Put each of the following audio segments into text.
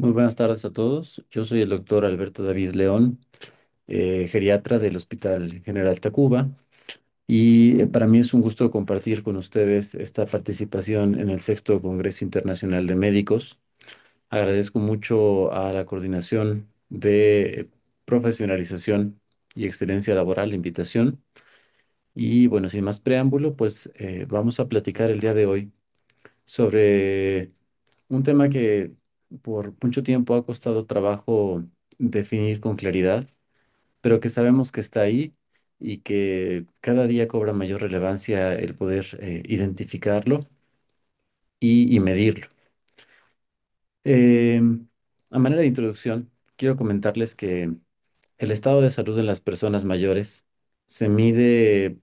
Muy buenas tardes a todos. Yo soy el doctor Alberto David León, geriatra del Hospital General Tacuba, y para mí es un gusto compartir con ustedes esta participación en el sexto Congreso Internacional de Médicos. Agradezco mucho a la Coordinación de Profesionalización y Excelencia Laboral la invitación. Y bueno, sin más preámbulo, pues vamos a platicar el día de hoy sobre un tema que por mucho tiempo ha costado trabajo definir con claridad, pero que sabemos que está ahí y que cada día cobra mayor relevancia el poder identificarlo y medirlo. Eh, a manera de introducción, quiero comentarles que el estado de salud en las personas mayores se mide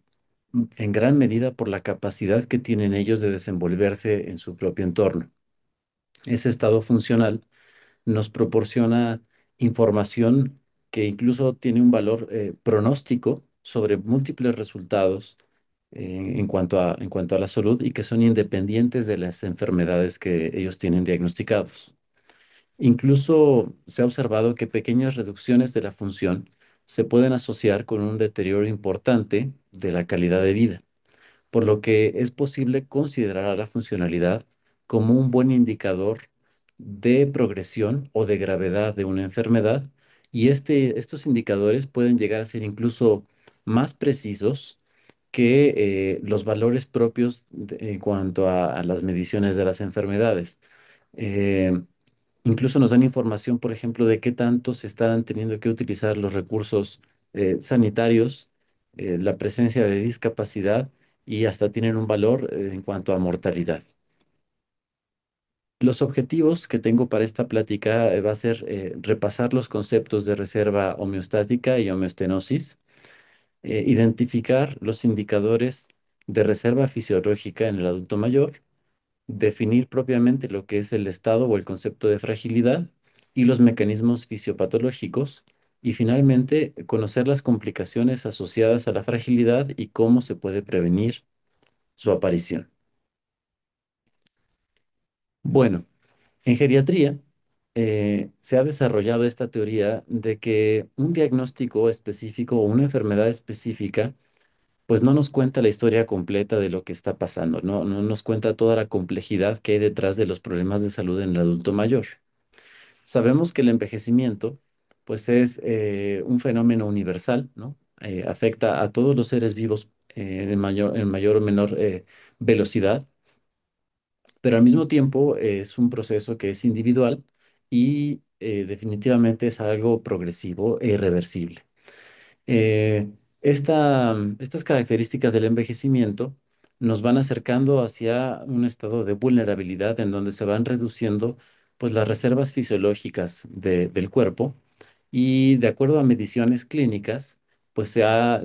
en gran medida por la capacidad que tienen ellos de desenvolverse en su propio entorno. Ese estado funcional nos proporciona información que incluso tiene un valor pronóstico sobre múltiples resultados en cuanto a la salud y que son independientes de las enfermedades que ellos tienen diagnosticados. Incluso se ha observado que pequeñas reducciones de la función se pueden asociar con un deterioro importante de la calidad de vida, por lo que es posible considerar a la funcionalidad como un buen indicador de progresión o de gravedad de una enfermedad, y estos indicadores pueden llegar a ser incluso más precisos que los valores propios en cuanto a las mediciones de las enfermedades. Eh, Incluso nos dan información, por ejemplo, de qué tanto se están teniendo que utilizar los recursos sanitarios, la presencia de discapacidad y hasta tienen un valor en cuanto a mortalidad. Los objetivos que tengo para esta plática va a ser repasar los conceptos de reserva homeostática y homeostenosis, identificar los indicadores de reserva fisiológica en el adulto mayor, definir propiamente lo que es el estado o el concepto de fragilidad y los mecanismos fisiopatológicos, y finalmente conocer las complicaciones asociadas a la fragilidad y cómo se puede prevenir su aparición. Bueno, en geriatría se ha desarrollado esta teoría de que un diagnóstico específico o una enfermedad específica pues no nos cuenta la historia completa de lo que está pasando, no nos cuenta toda la complejidad que hay detrás de los problemas de salud en el adulto mayor. Sabemos que el envejecimiento, pues es un fenómeno universal, ¿no? Afecta a todos los seres vivos en mayor o menor velocidad, pero al mismo tiempo es un proceso que es individual y definitivamente es algo progresivo e irreversible. Eh, estas características del envejecimiento nos van acercando hacia un estado de vulnerabilidad en donde se van reduciendo pues las reservas fisiológicas del cuerpo, y de acuerdo a mediciones clínicas pues se ha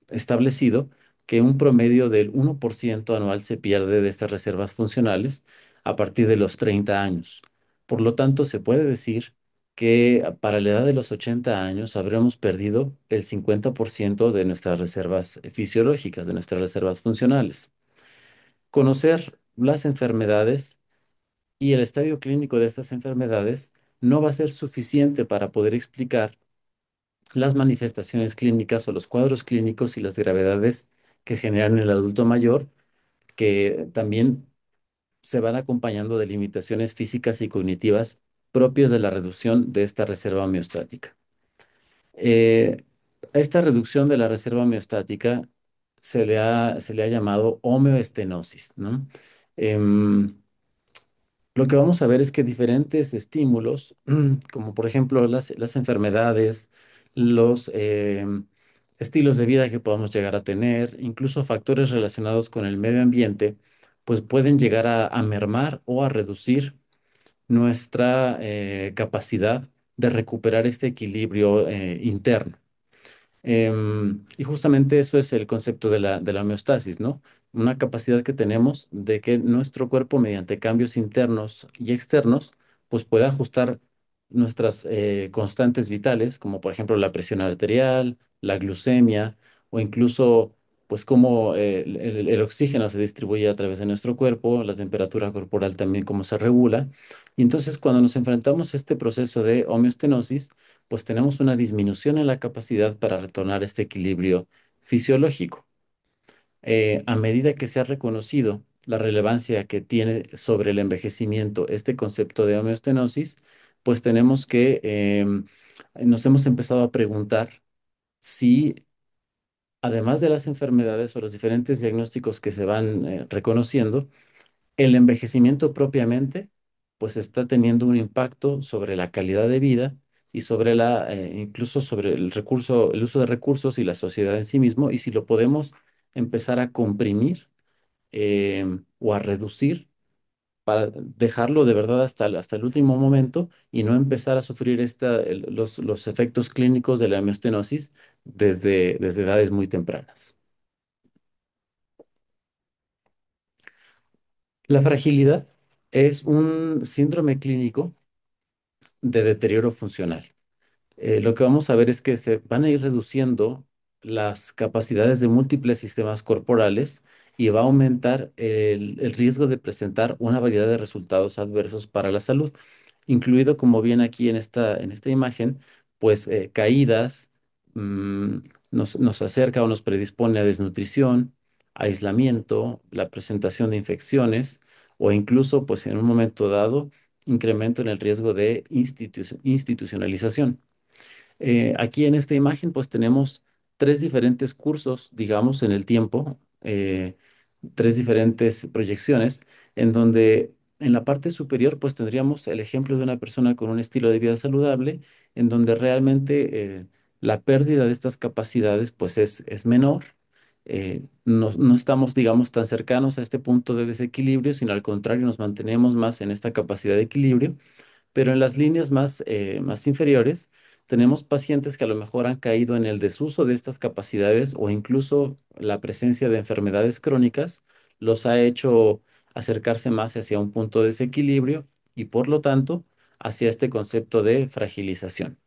establecido que un promedio del 1% anual se pierde de estas reservas funcionales a partir de los 30 años. Por lo tanto, se puede decir que para la edad de los 80 años habremos perdido el 50% de nuestras reservas fisiológicas, de nuestras reservas funcionales. Conocer las enfermedades y el estadio clínico de estas enfermedades no va a ser suficiente para poder explicar las manifestaciones clínicas o los cuadros clínicos y las gravedades que generan en el adulto mayor, que también se van acompañando de limitaciones físicas y cognitivas propias de la reducción de esta reserva homeostática. Eh, a esta reducción de la reserva homeostática se le ha llamado homeoestenosis, ¿no? Em, lo que vamos a ver es que diferentes estímulos, como por ejemplo las enfermedades, los estilos de vida que podamos llegar a tener, incluso factores relacionados con el medio ambiente, pues pueden llegar a mermar o a reducir nuestra capacidad de recuperar este equilibrio interno. Y justamente eso es el concepto de la homeostasis, ¿no? Una capacidad que tenemos de que nuestro cuerpo, mediante cambios internos y externos, pues pueda ajustar nuestras constantes vitales, como por ejemplo la presión arterial, la glucemia o incluso pues cómo el oxígeno se distribuye a través de nuestro cuerpo, la temperatura corporal también cómo se regula. Y entonces cuando nos enfrentamos a este proceso de homeostenosis, pues tenemos una disminución en la capacidad para retornar a este equilibrio fisiológico. A medida que se ha reconocido la relevancia que tiene sobre el envejecimiento este concepto de homeostenosis, pues tenemos que nos hemos empezado a preguntar si, además de las enfermedades o los diferentes diagnósticos que se van reconociendo, el envejecimiento propiamente, pues está teniendo un impacto sobre la calidad de vida y sobre incluso sobre el recurso, el uso de recursos y la sociedad en sí mismo, y si lo podemos empezar a comprimir o a reducir para dejarlo de verdad hasta el último momento y no empezar a sufrir los efectos clínicos de la miostenosis desde edades muy tempranas. La fragilidad es un síndrome clínico de deterioro funcional. Lo que vamos a ver es que se van a ir reduciendo las capacidades de múltiples sistemas corporales y va a aumentar el riesgo de presentar una variedad de resultados adversos para la salud, incluido, como bien aquí en esta imagen, pues caídas, mm, nos acerca o nos predispone a desnutrición, aislamiento, la presentación de infecciones o incluso, pues en un momento dado, incremento en el riesgo de institucionalización. Aquí en esta imagen pues tenemos tres diferentes cursos, digamos, en el tiempo, tres diferentes proyecciones, en donde en la parte superior pues tendríamos el ejemplo de una persona con un estilo de vida saludable, en donde realmente la pérdida de estas capacidades pues es menor. No estamos, digamos, tan cercanos a este punto de desequilibrio, sino al contrario, nos mantenemos más en esta capacidad de equilibrio, pero en las líneas más inferiores tenemos pacientes que a lo mejor han caído en el desuso de estas capacidades o incluso la presencia de enfermedades crónicas los ha hecho acercarse más hacia un punto de desequilibrio y por lo tanto hacia este concepto de fragilización,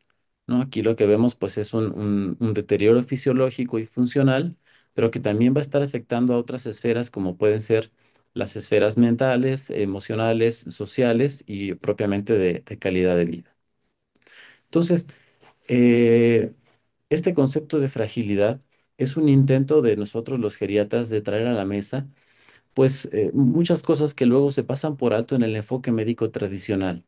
¿no? Aquí lo que vemos pues es un deterioro fisiológico y funcional, pero que también va a estar afectando a otras esferas como pueden ser las esferas mentales, emocionales, sociales y propiamente de calidad de vida. Entonces, eh, este concepto de fragilidad es un intento de nosotros los geriatras de traer a la mesa pues muchas cosas que luego se pasan por alto en el enfoque médico tradicional,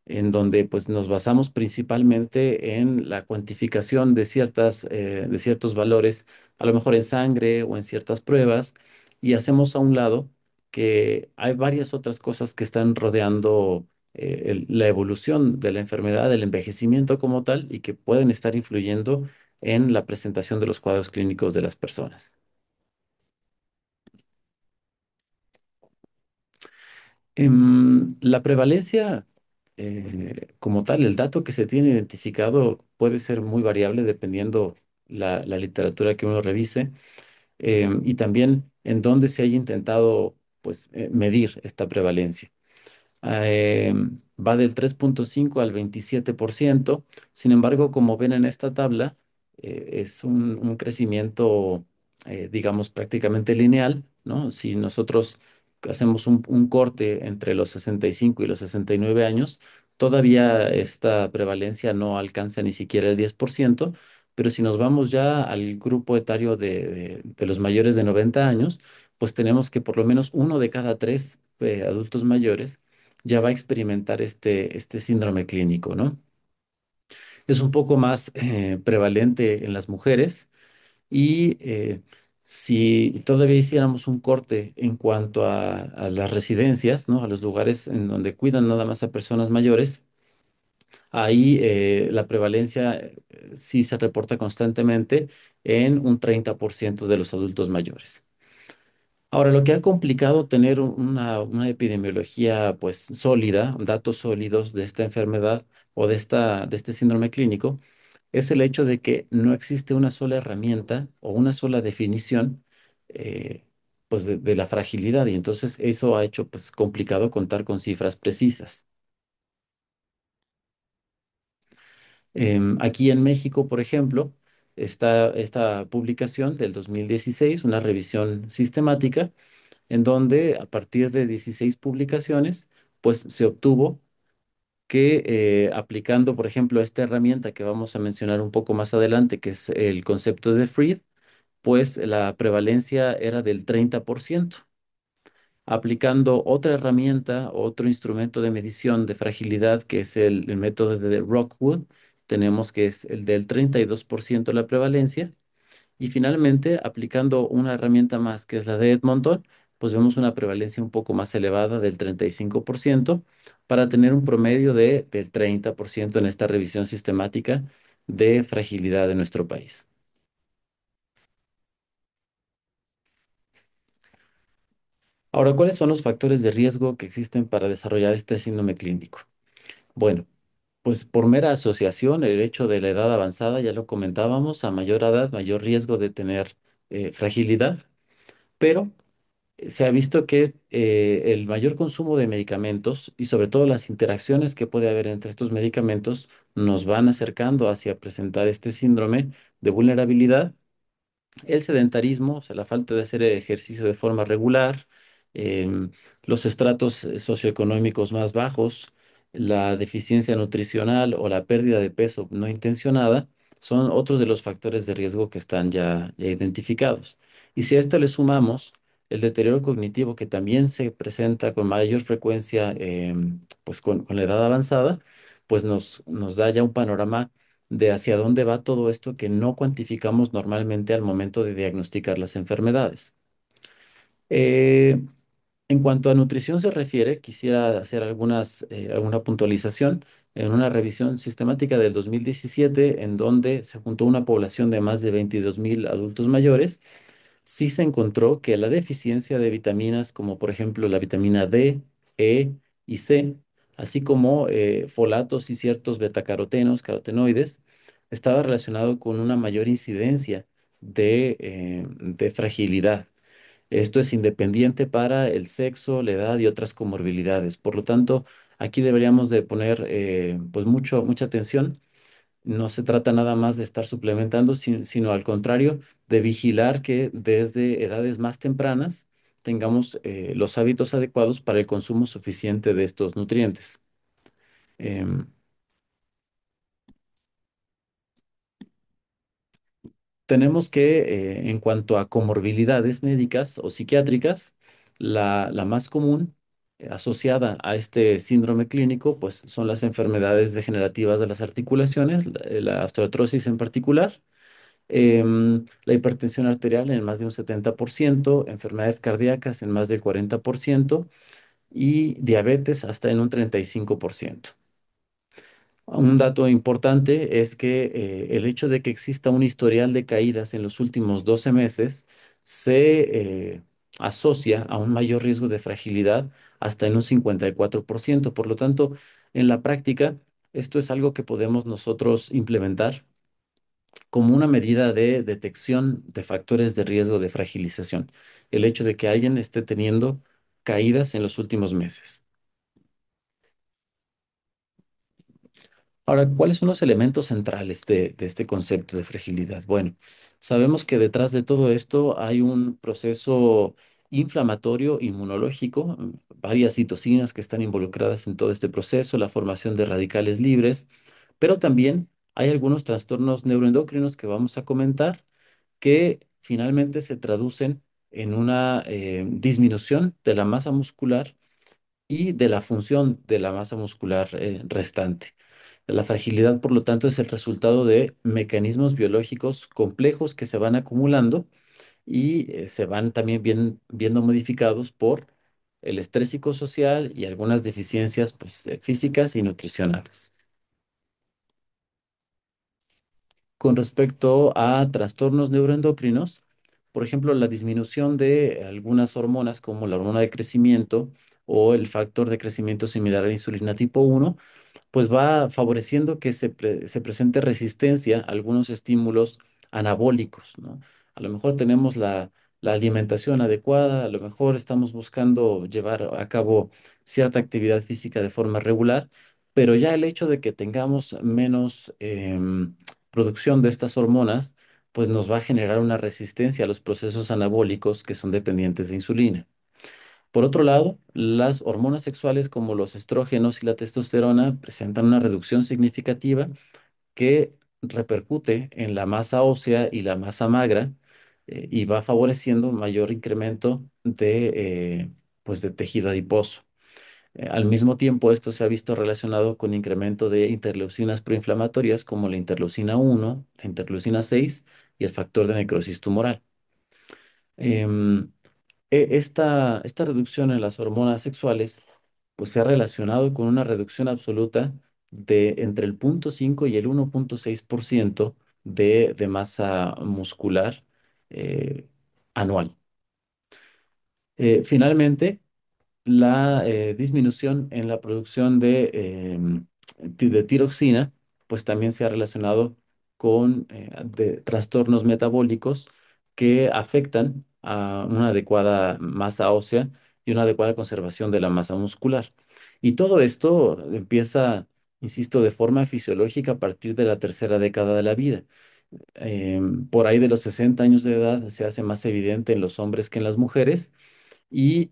en donde pues nos basamos principalmente en la cuantificación de ciertos valores, a lo mejor en sangre o en ciertas pruebas, y hacemos a un lado que hay varias otras cosas que están rodeando la evolución de la enfermedad, del envejecimiento como tal, y que pueden estar influyendo en la presentación de los cuadros clínicos de las personas. La prevalencia, como tal, el dato que se tiene identificado puede ser muy variable dependiendo la literatura que uno revise, y también en dónde se haya intentado pues, medir esta prevalencia. Va del 3,5 al 27%. Sin embargo, como ven en esta tabla, es un crecimiento, digamos, prácticamente lineal, ¿no? Si nosotros hacemos un corte entre los 65 y los 69 años, todavía esta prevalencia no alcanza ni siquiera el 10%, pero si nos vamos ya al grupo etario de los mayores de 90 años, pues tenemos que por lo menos uno de cada tres adultos mayores ya va a experimentar este síndrome clínico, ¿no? Es un poco más prevalente en las mujeres y si todavía hiciéramos un corte en cuanto a las residencias, ¿no? A los lugares en donde cuidan nada más a personas mayores, ahí la prevalencia sí se reporta constantemente en un 30% de los adultos mayores. Ahora, lo que ha complicado tener una epidemiología pues sólida, datos sólidos de esta enfermedad o de este síndrome clínico, es el hecho de que no existe una sola herramienta o una sola definición eh, pues de la fragilidad y entonces eso ha hecho pues complicado contar con cifras precisas. Aquí en México, por ejemplo, esta publicación del 2016, una revisión sistemática, en donde a partir de 16 publicaciones, pues se obtuvo que aplicando, por ejemplo, esta herramienta que vamos a mencionar un poco más adelante, que es el concepto de Freed, pues la prevalencia era del 30%. Aplicando otra herramienta, otro instrumento de medición de fragilidad, que es el método de Rockwood, tenemos que es el del 32% la prevalencia. Y finalmente, aplicando una herramienta más, que es la de Edmonton, pues vemos una prevalencia un poco más elevada del 35% para tener un promedio del 30% en esta revisión sistemática de fragilidad de nuestro país. Ahora, ¿cuáles son los factores de riesgo que existen para desarrollar este síndrome clínico? Bueno, pues por mera asociación, el hecho de la edad avanzada, ya lo comentábamos, a mayor edad, mayor riesgo de tener fragilidad, pero se ha visto que el mayor consumo de medicamentos y sobre todo las interacciones que puede haber entre estos medicamentos nos van acercando hacia presentar este síndrome de vulnerabilidad. El sedentarismo, o sea, la falta de hacer ejercicio de forma regular, em, los estratos socioeconómicos más bajos, la deficiencia nutricional o la pérdida de peso no intencionada son otros de los factores de riesgo que están ya identificados. Y si a esto le sumamos el deterioro cognitivo que también se presenta con mayor frecuencia, pues con la edad avanzada, pues nos da ya un panorama de hacia dónde va todo esto que no cuantificamos normalmente al momento de diagnosticar las enfermedades. Eh, en cuanto a nutrición se refiere, quisiera hacer alguna puntualización en una revisión sistemática del 2017, en donde se juntó una población de más de 22,000 adultos mayores. Sí se encontró que la deficiencia de vitaminas como por ejemplo la vitamina D, E y C, así como folatos y ciertos betacarotenos, carotenoides, estaba relacionado con una mayor incidencia de fragilidad. Esto es independiente para el sexo, la edad y otras comorbilidades. Por lo tanto, aquí deberíamos de poner pues mucha atención. No se trata nada más de estar suplementando, sino al contrario, de vigilar que desde edades más tempranas tengamos los hábitos adecuados para el consumo suficiente de estos nutrientes. Em, Tenemos que, en cuanto a comorbilidades médicas o psiquiátricas, la más común asociada a este síndrome clínico, pues son las enfermedades degenerativas de las articulaciones, la osteoartrosis en particular, la hipertensión arterial en más de un 70%, enfermedades cardíacas en más del 40% y diabetes hasta en un 35%. Un dato importante es que el hecho de que exista un historial de caídas en los últimos 12 meses se asocia a un mayor riesgo de fragilidad hasta en un 54%. Por lo tanto, en la práctica, esto es algo que podemos nosotros implementar como una medida de detección de factores de riesgo de fragilización. El hecho de que alguien esté teniendo caídas en los últimos meses. Ahora, ¿cuáles son los elementos centrales de este concepto de fragilidad? Bueno, sabemos que detrás de todo esto hay un proceso inflamatorio inmunológico, varias citocinas que están involucradas en todo este proceso, la formación de radicales libres, pero también hay algunos trastornos neuroendocrinos que vamos a comentar que finalmente se traducen en una disminución de la masa muscular y de la función de la masa muscular restante. La fragilidad, por lo tanto, es el resultado de mecanismos biológicos complejos que se van acumulando y se van también viendo modificados por el estrés psicosocial y algunas deficiencias pues, físicas y nutricionales. Con respecto a trastornos neuroendocrinos, por ejemplo, la disminución de algunas hormonas como la hormona de crecimiento o el factor de crecimiento similar a la insulina tipo 1, pues va favoreciendo que se presente resistencia a algunos estímulos anabólicos, ¿no? A lo mejor tenemos la alimentación adecuada, a lo mejor estamos buscando llevar a cabo cierta actividad física de forma regular, pero ya el hecho de que tengamos menos producción de estas hormonas, pues nos va a generar una resistencia a los procesos anabólicos que son dependientes de insulina. Por otro lado, las hormonas sexuales como los estrógenos y la testosterona presentan una reducción significativa que repercute en la masa ósea y la masa magra, y va favoreciendo mayor incremento pues de tejido adiposo. Al mismo tiempo, esto se ha visto relacionado con incremento de interleucinas proinflamatorias como la interleucina 1, la interleucina 6 y el factor de necrosis tumoral. Em, esta reducción en las hormonas sexuales pues se ha relacionado con una reducción absoluta de entre el 0,5 y el 1,6% de masa muscular eh, anual. Finalmente, la disminución en la producción de tiroxina, pues también se ha relacionado con trastornos metabólicos que afectan a una adecuada masa ósea y una adecuada conservación de la masa muscular. Y todo esto empieza, insisto, de forma fisiológica a partir de la tercera década de la vida. Por ahí de los 60 años de edad se hace más evidente en los hombres que en las mujeres. Y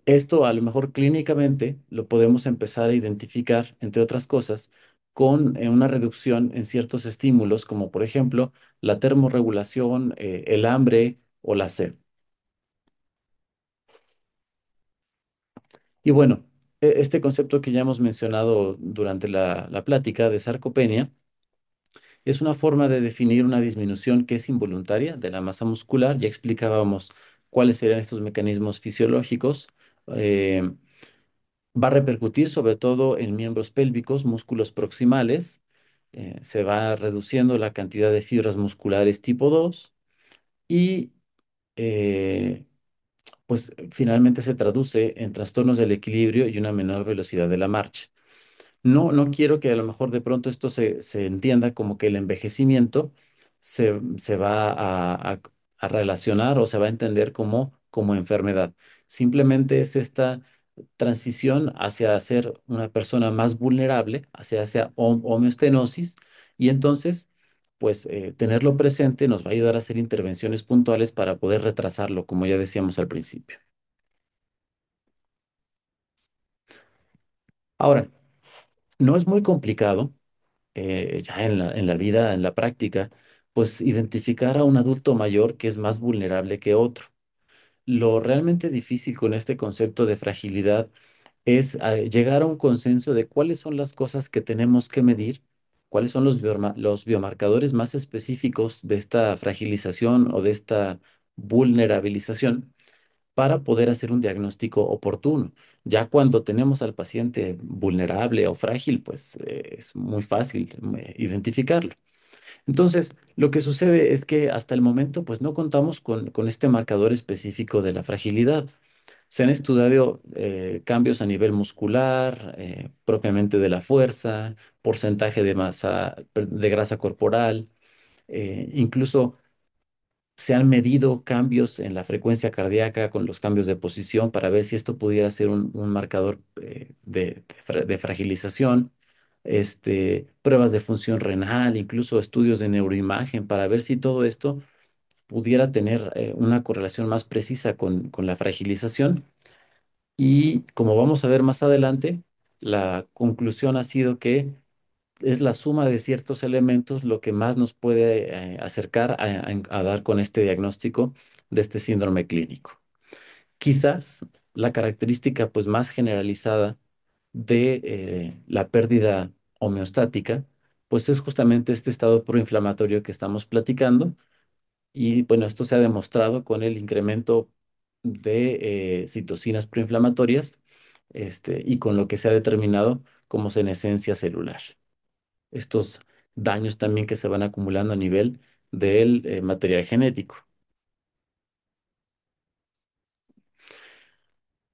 esto a lo mejor clínicamente lo podemos empezar a identificar, entre otras cosas, con una reducción en ciertos estímulos, como por ejemplo la termorregulación, el hambre o la sed. Y bueno, este concepto que ya hemos mencionado durante la plática de sarcopenia es una forma de definir una disminución que es involuntaria de la masa muscular. Ya explicábamos cuáles serían estos mecanismos fisiológicos. eh, Va a repercutir sobre todo en miembros pélvicos, músculos proximales. Se va reduciendo la cantidad de fibras musculares tipo 2 y eh, pues finalmente se traduce en trastornos del equilibrio y una menor velocidad de la marcha. No quiero que a lo mejor de pronto esto se entienda como que el envejecimiento se va a relacionar o se va a entender como enfermedad. Simplemente es esta transición hacia ser una persona más vulnerable, hacia homeostenosis, y entonces, pues tenerlo presente nos va a ayudar a hacer intervenciones puntuales para poder retrasarlo, como ya decíamos al principio. Ahora, no es muy complicado ya en la vida, en la práctica, pues identificar a un adulto mayor que es más vulnerable que otro. Lo realmente difícil con este concepto de fragilidad es llegar a un consenso de cuáles son las cosas que tenemos que medir, cuáles son los biomarcadores más específicos de esta fragilización o de esta vulnerabilización para poder hacer un diagnóstico oportuno. Ya cuando tenemos al paciente vulnerable o frágil, pues es muy fácil identificarlo. Entonces, lo que sucede es que hasta el momento, pues no contamos con este marcador específico de la fragilidad. Se han estudiado cambios a nivel muscular, propiamente de la fuerza, porcentaje de masa, de grasa corporal, incluso se han medido cambios en la frecuencia cardíaca con los cambios de posición para ver si esto pudiera ser un marcador de fragilización. Pruebas de función renal, incluso estudios de neuroimagen para ver si todo esto pudiera tener una correlación más precisa con la fragilización. Y como vamos a ver más adelante, la conclusión ha sido que es la suma de ciertos elementos lo que más nos puede acercar a dar con este diagnóstico de este síndrome clínico. Quizás la característica pues más generalizada de la pérdida homeostática pues es justamente este estado proinflamatorio que estamos platicando, y bueno, esto se ha demostrado con el incremento de citocinas proinflamatorias, y con lo que se ha determinado como senescencia celular. Estos daños también que se van acumulando a nivel del material genético.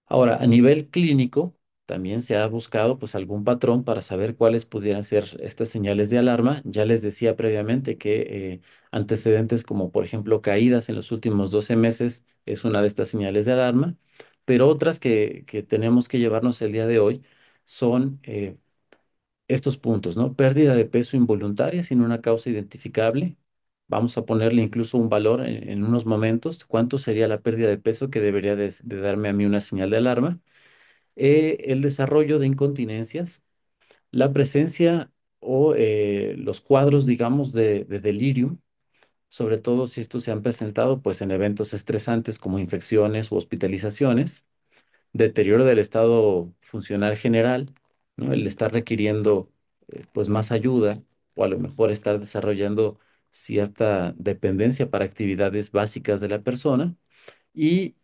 Ahora, a nivel clínico, también se ha buscado pues algún patrón para saber cuáles pudieran ser estas señales de alarma. Ya les decía previamente que antecedentes como por ejemplo caídas en los últimos 12 meses es una de estas señales de alarma, pero otras que tenemos que llevarnos el día de hoy son estos puntos, ¿no? Pérdida de peso involuntaria sin una causa identificable, Vamos a ponerle incluso un valor en unos momentos, cuánto sería la pérdida de peso que debería de darme a mí una señal de alarma. El desarrollo de incontinencias, la presencia o los cuadros, digamos, de delirium, sobre todo si estos se han presentado pues en eventos estresantes como infecciones u hospitalizaciones, deterioro del estado funcional general, ¿no? El estar requiriendo pues más ayuda o a lo mejor estar desarrollando cierta dependencia para actividades básicas de la persona. Y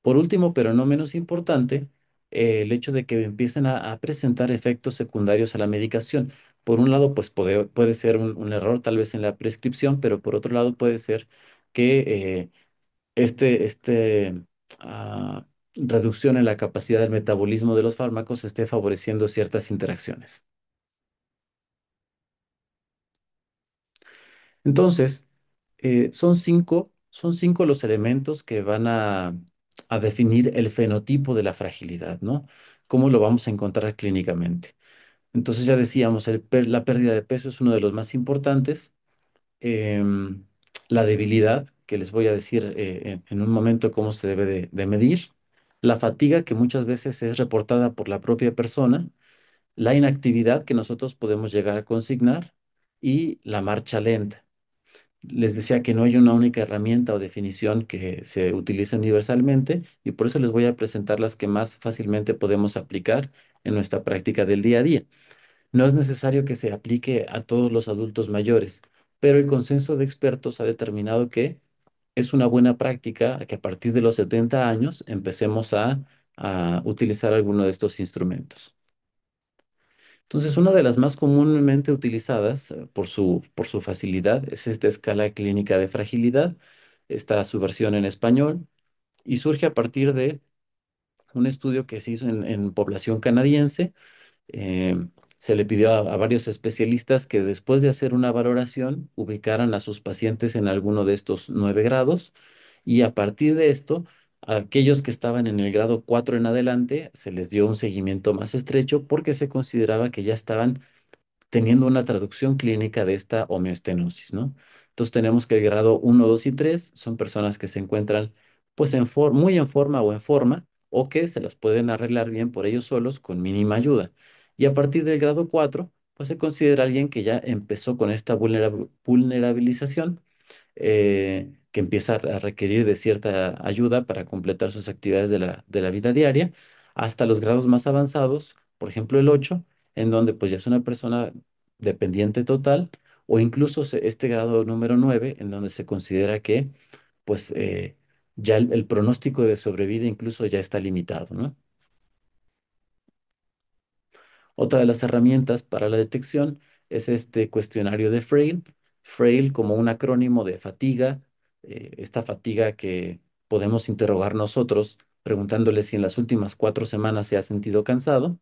por último, pero no menos importante, el hecho de que empiecen a presentar efectos secundarios a la medicación. Por un lado, pues puede ser un error tal vez en la prescripción, pero por otro lado puede ser que este reducción en la capacidad del metabolismo de los fármacos esté favoreciendo ciertas interacciones. Entonces, son cinco los elementos que van a definir el fenotipo de la fragilidad, ¿no? ¿Cómo lo vamos a encontrar clínicamente? Entonces ya decíamos, la pérdida de peso es uno de los más importantes. em, la debilidad, que les voy a decir en un momento cómo se debe de medir. La fatiga, que muchas veces es reportada por la propia persona. La inactividad, que nosotros podemos llegar a consignar. Y la marcha lenta. Les decía que no hay una única herramienta o definición que se utilice universalmente y por eso les voy a presentar las que más fácilmente podemos aplicar en nuestra práctica del día a día. No es necesario que se aplique a todos los adultos mayores, pero el consenso de expertos ha determinado que es una buena práctica que a partir de los 70 años empecemos a utilizar alguno de estos instrumentos. Entonces, una de las más comúnmente utilizadas por su facilidad es esta escala clínica de fragilidad. Está su versión en español y surge a partir de un estudio que se hizo en población canadiense. Se le pidió a varios especialistas que después de hacer una valoración ubicaran a sus pacientes en alguno de estos 9 grados y a partir de esto, a aquellos que estaban en el grado 4 en adelante se les dio un seguimiento más estrecho porque se consideraba que ya estaban teniendo una traducción clínica de esta homeostenosis, ¿no? Entonces tenemos que el grado uno, 2 y 3 son personas que se encuentran pues muy en forma o en forma o que se las pueden arreglar bien por ellos solos con mínima ayuda. Y a partir del grado 4 pues se considera alguien que ya empezó con esta vulnerabilización, que empieza a requerir de cierta ayuda para completar sus actividades de la vida diaria, hasta los grados más avanzados, por ejemplo el 8 en donde pues ya es una persona dependiente total, o incluso este grado número 9 en donde se considera que pues ya el pronóstico de sobrevida incluso ya está limitado, ¿no? Otra de las herramientas para la detección es este cuestionario de Frail. Frail como un acrónimo de fatiga, esta fatiga que podemos interrogar nosotros preguntándole si en las últimas 4 semanas se ha sentido cansado.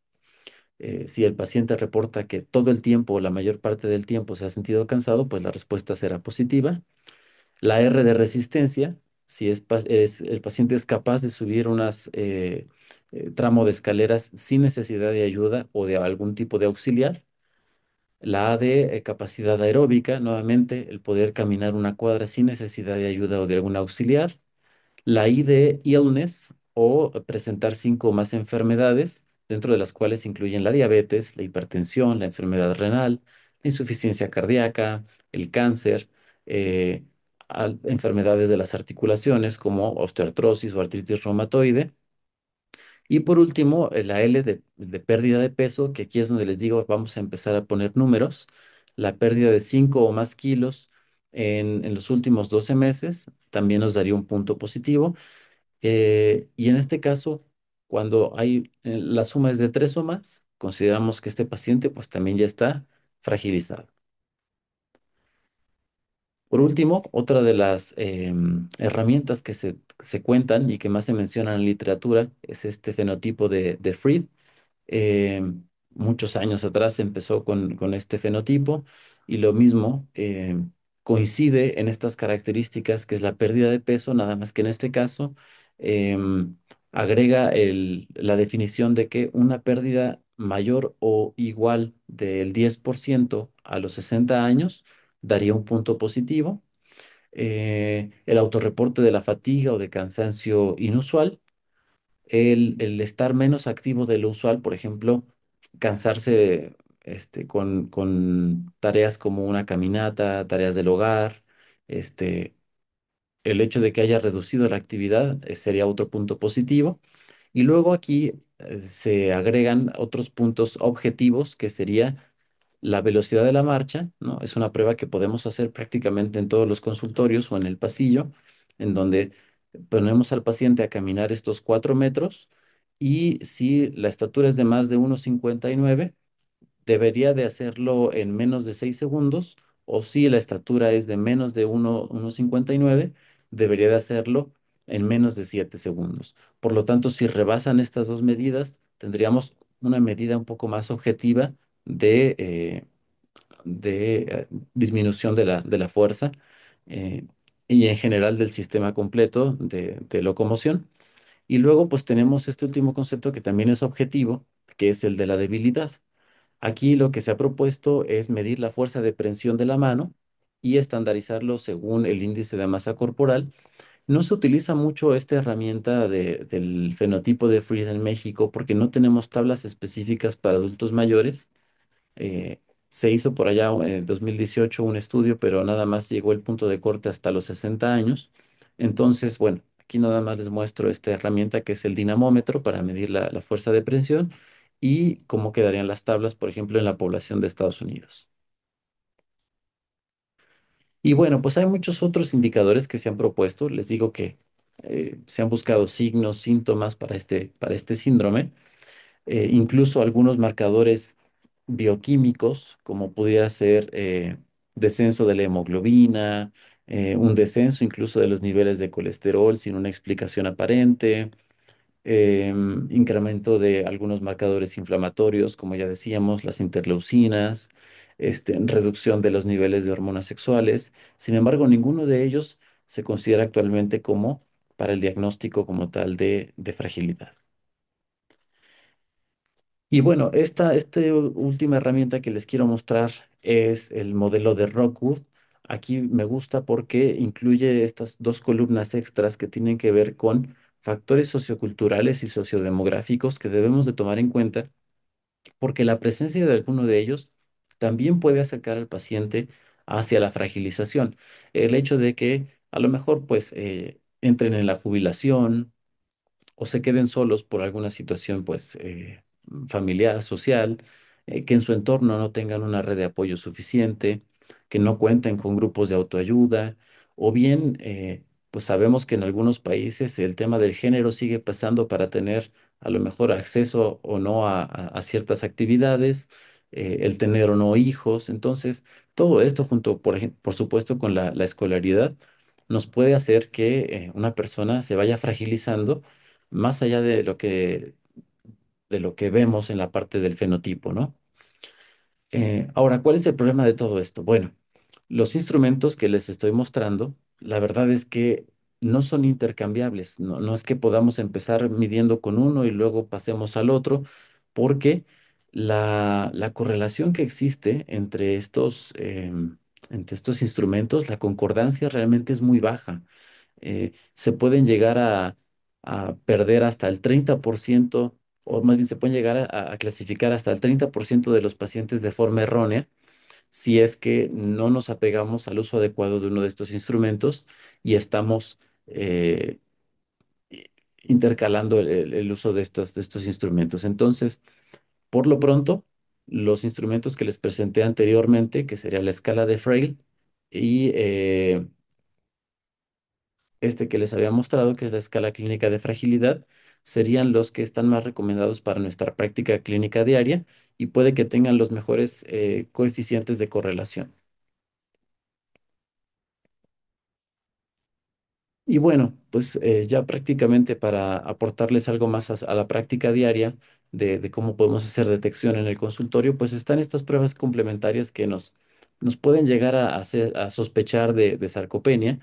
Si el paciente reporta que todo el tiempo o la mayor parte del tiempo se ha sentido cansado, pues la respuesta será positiva. La R de resistencia, si el paciente es capaz de subir unas tramo de escaleras sin necesidad de ayuda o de algún tipo de auxiliar. La A de capacidad aeróbica, nuevamente el poder caminar una cuadra sin necesidad de ayuda o de algún auxiliar. La I de illness o presentar 5 o más enfermedades, dentro de las cuales incluyen la diabetes, la hipertensión, la enfermedad renal, la insuficiencia cardíaca, el cáncer, eh, enfermedades de las articulaciones como osteoartrosis o artritis reumatoide. Y por último, la L de pérdida de peso, que aquí es donde les digo, vamos a empezar a poner números. La pérdida de 5 o más kilos en los últimos 12 meses también nos daría un punto positivo. Y en este caso, cuando hay la suma es de 3 o más, consideramos que este paciente pues también ya está fragilizado. Por último, otra de las herramientas que se cuentan y que más se mencionan en literatura es este fenotipo de Fried. eh, Muchos años atrás se empezó con este fenotipo y lo mismo coincide en estas características que es la pérdida de peso, nada más que en este caso agrega la definición de que una pérdida mayor o igual del 10% a los 60 años daría un punto positivo. el autorreporte de la fatiga o de cansancio inusual, el estar menos activo de lo usual, por ejemplo, cansarse con tareas como una caminata, tareas del hogar, este, el hecho de que haya reducido la actividad sería otro punto positivo. Y luego aquí se agregan otros puntos objetivos que sería la velocidad de la marcha, ¿no? Es una prueba que podemos hacer prácticamente en todos los consultorios o en el pasillo, en donde ponemos al paciente a caminar estos 4 metros y si la estatura es de más de 1,59 debería de hacerlo en menos de 6 segundos, o si la estatura es de menos de 1,59 debería de hacerlo en menos de 7 segundos. Por lo tanto, si rebasan estas dos medidas, tendríamos una medida un poco más objetiva de disminución de la fuerza eh, y en general del sistema completo de locomoción. Y luego, pues tenemos este último concepto que también es objetivo, que es el de la debilidad. Aquí lo que se ha propuesto es medir la fuerza de prensión de la mano y estandarizarlo según el índice de masa corporal. No se utiliza mucho esta herramienta del fenotipo de Fried en México porque no tenemos tablas específicas para adultos mayores. Se hizo por allá en 2018 un estudio, pero nada más llegó el punto de corte hasta los 60 años. Entonces, bueno, aquí nada más les muestro esta herramienta que es el dinamómetro para medir la fuerza de presión y cómo quedarían las tablas, por ejemplo, en la población de Estados Unidos. Y bueno, pues hay muchos otros indicadores que se han propuesto. Les digo que se han buscado signos, síntomas para este síndrome. Incluso algunos marcadores bioquímicos, como pudiera ser descenso de la hemoglobina, un descenso incluso de los niveles de colesterol sin una explicación aparente, incremento de algunos marcadores inflamatorios, como ya decíamos, las interleucinas, reducción de los niveles de hormonas sexuales. Sin embargo, ninguno de ellos se considera actualmente como para el diagnóstico como tal de fragilidad. Y bueno, esta última herramienta que les quiero mostrar es el modelo de Rockwood. Aquí me gusta porque incluye estas dos columnas extras que tienen que ver con factores socioculturales y sociodemográficos que debemos de tomar en cuenta porque la presencia de alguno de ellos también puede acercar al paciente hacia la fragilización. El hecho de que a lo mejor pues entren en la jubilación, o se queden solos por alguna situación, pues, familiar, social, que en su entorno no tengan una red de apoyo suficiente, que no cuenten con grupos de autoayuda, o bien, pues sabemos que en algunos países el tema del género sigue pasando para tener a lo mejor acceso o no a ciertas actividades, el tener o no hijos. Entonces, todo esto junto, por supuesto, con la escolaridad, nos puede hacer que una persona se vaya fragilizando más allá de lo que vemos en la parte del fenotipo, ¿no? Ahora, ¿cuál es el problema de todo esto? Bueno, los instrumentos que les estoy mostrando, la verdad es que no son intercambiables. No, no es que podamos empezar midiendo con uno y luego pasemos al otro, porque la correlación que existe entre estos instrumentos, la concordancia realmente es muy baja. Se pueden llegar a perder hasta el 30%, o más bien se pueden llegar a clasificar hasta el 30% de los pacientes de forma errónea si es que no nos apegamos al uso adecuado de uno de estos instrumentos y estamos eh, i- intercalando el uso de estos instrumentos. Entonces, por lo pronto, los instrumentos que les presenté anteriormente, que sería la escala de Frail y este que les había mostrado, que es la escala clínica de fragilidad, serían los que están más recomendados para nuestra práctica clínica diaria y puede que tengan los mejores coeficientes de correlación. Y bueno, pues ya prácticamente para aportarles algo más a la práctica diaria de cómo podemos hacer detección en el consultorio, pues están estas pruebas complementarias que nos pueden llegar a sospechar de sarcopenia.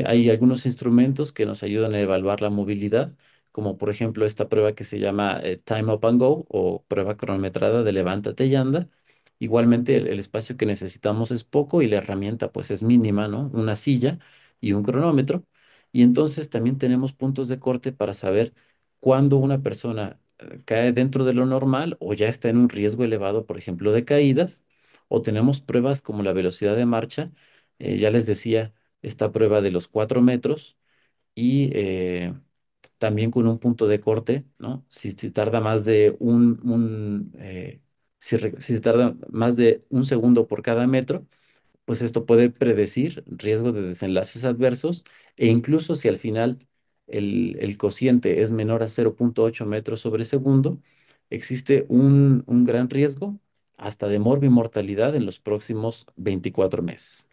Hay algunos instrumentos que nos ayudan a evaluar la movilidad, como por ejemplo esta prueba que se llama Time Up and Go o prueba cronometrada de levántate y anda. Igualmente, el espacio que necesitamos es poco y la herramienta pues es mínima, ¿no? Una silla y un cronómetro. Y entonces también tenemos puntos de corte para saber cuándo una persona cae dentro de lo normal o ya está en un riesgo elevado, por ejemplo, de caídas, o tenemos pruebas como la velocidad de marcha. Ya les decía, esta prueba de los 4 metros y también con un punto de corte, ¿no? Si tarda más de si tarda más de un segundo por cada metro, pues esto puede predecir riesgo de desenlaces adversos e incluso si al final el cociente es menor a 0,8 metros sobre segundo, existe un gran riesgo hasta de morbimortalidad en los próximos 24 meses.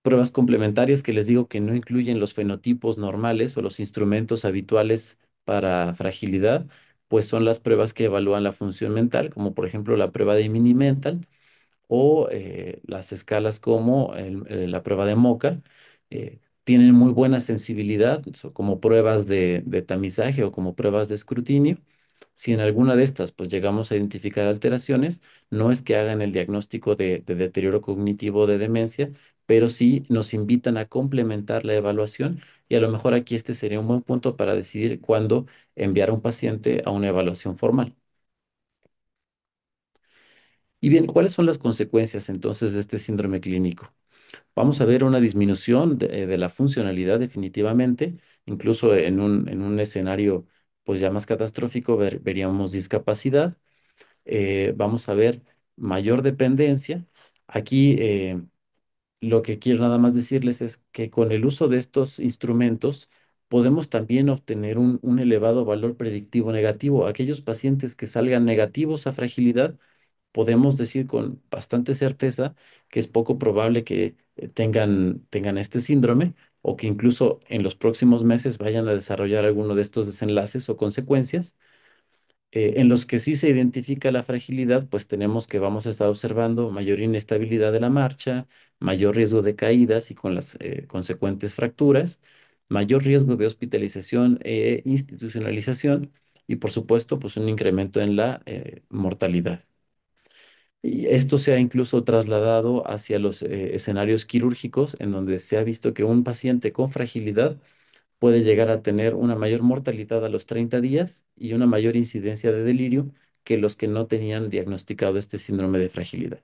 Pruebas complementarias que les digo que no incluyen los fenotipos normales o los instrumentos habituales para fragilidad, pues son las pruebas que evalúan la función mental, como por ejemplo la prueba de Mini-Mental o las escalas como la prueba de Moca. Tienen muy buena sensibilidad como pruebas de tamizaje o como pruebas de escrutinio. Si en alguna de estas pues llegamos a identificar alteraciones, no es que hagan el diagnóstico de deterioro cognitivo o de demencia, pero sí nos invitan a complementar la evaluación y a lo mejor aquí este sería un buen punto para decidir cuándo enviar a un paciente a una evaluación formal. Y bien, ¿cuáles son las consecuencias entonces de este síndrome clínico? Vamos a ver una disminución de la funcionalidad definitivamente, incluso en un escenario pues ya más catastrófico veríamos discapacidad. Vamos a ver mayor dependencia. Aquí lo que quiero nada más decirles es que con el uso de estos instrumentos podemos también obtener un elevado valor predictivo negativo. Aquellos pacientes que salgan negativos a fragilidad, podemos decir con bastante certeza que es poco probable que tengan este síndrome o que incluso en los próximos meses vayan a desarrollar alguno de estos desenlaces o consecuencias. En los que sí se identifica la fragilidad, pues tenemos que vamos a estar observando mayor inestabilidad de la marcha, mayor riesgo de caídas y con las consecuentes fracturas, mayor riesgo de hospitalización e institucionalización y por supuesto, pues un incremento en la mortalidad. Y esto se ha incluso trasladado hacia los escenarios quirúrgicos, en donde se ha visto que un paciente con fragilidad puede llegar a tener una mayor mortalidad a los 30 días y una mayor incidencia de delirio que los que no tenían diagnosticado este síndrome de fragilidad.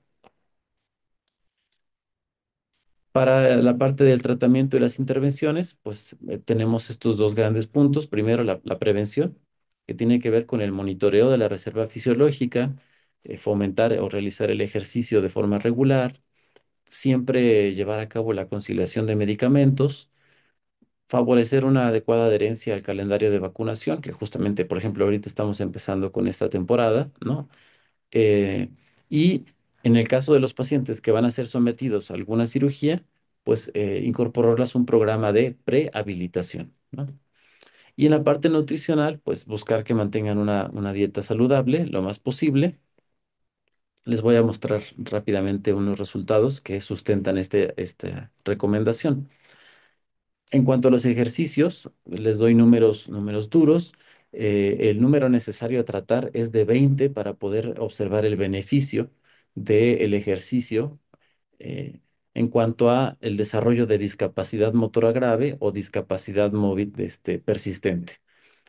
Para la parte del tratamiento y las intervenciones, pues tenemos estos dos grandes puntos. Primero, la prevención, que tiene que ver con el monitoreo de la reserva fisiológica, fomentar o realizar el ejercicio de forma regular, siempre llevar a cabo la conciliación de medicamentos, favorecer una adecuada adherencia al calendario de vacunación, que justamente, por ejemplo, ahorita estamos empezando con esta temporada, ¿no? Eh, y en el caso de los pacientes que van a ser sometidos a alguna cirugía, pues incorporarlas a un programa de prehabilitación, ¿no? Y en la parte nutricional, pues buscar que mantengan una dieta saludable lo más posible. Les voy a mostrar rápidamente unos resultados que sustentan esta recomendación. En cuanto a los ejercicios, les doy números duros. El número necesario a tratar es de 20 para poder observar el beneficio del ejercicio eh, en cuanto a el desarrollo de discapacidad motora grave o discapacidad móvil persistente.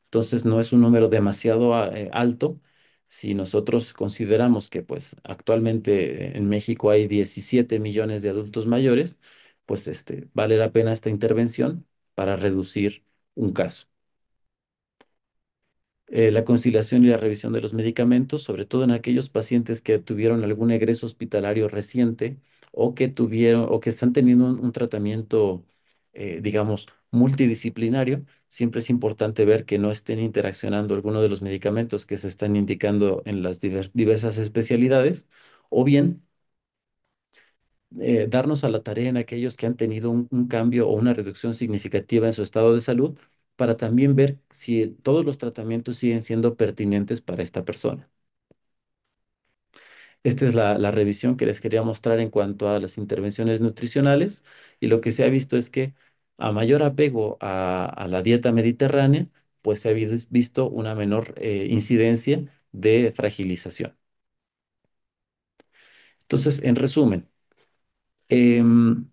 Entonces, no es un número demasiado alto. Si nosotros consideramos que pues actualmente en México hay 17 millones de adultos mayores, pues vale la pena esta intervención para reducir un caso. La conciliación y la revisión de los medicamentos, sobre todo en aquellos pacientes que tuvieron algún egreso hospitalario reciente o que tuvieron o que están teniendo un tratamiento, digamos, multidisciplinario. Siempre es importante ver que no estén interaccionando alguno de los medicamentos que se están indicando en las diversas especialidades, o bien darnos a la tarea en aquellos que han tenido un cambio o una reducción significativa en su estado de salud para también ver si todos los tratamientos siguen siendo pertinentes para esta persona. Esta es la revisión que les quería mostrar en cuanto a las intervenciones nutricionales y lo que se ha visto es que a mayor apego a la dieta mediterránea, pues se ha visto una menor incidencia de fragilización. Entonces, en resumen, em,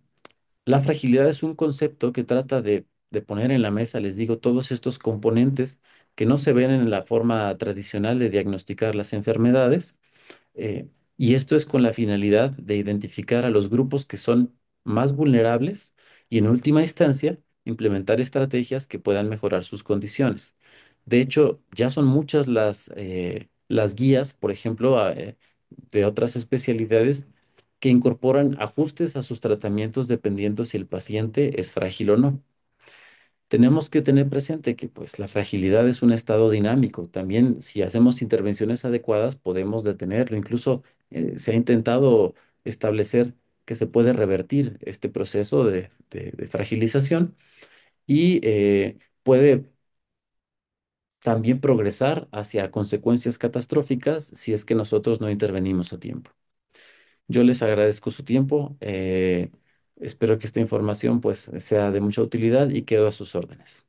la fragilidad es un concepto que trata de poner en la mesa, les digo, todos estos componentes que no se ven en la forma tradicional de diagnosticar las enfermedades. eh, y esto es con la finalidad de identificar a los grupos que son más vulnerables y, en última instancia, implementar estrategias que puedan mejorar sus condiciones. De hecho, ya son muchas las guías, por ejemplo, de otras especialidades que incorporan ajustes a sus tratamientos dependiendo si el paciente es frágil o no. Tenemos que tener presente que pues la fragilidad es un estado dinámico. También si hacemos intervenciones adecuadas podemos detenerlo. Incluso se ha intentado establecer que se puede revertir este proceso de fragilización y puede también progresar hacia consecuencias catastróficas si es que nosotros no intervenimos a tiempo. Yo les agradezco su tiempo. Espero que esta información pues sea de mucha utilidad y quedo a sus órdenes.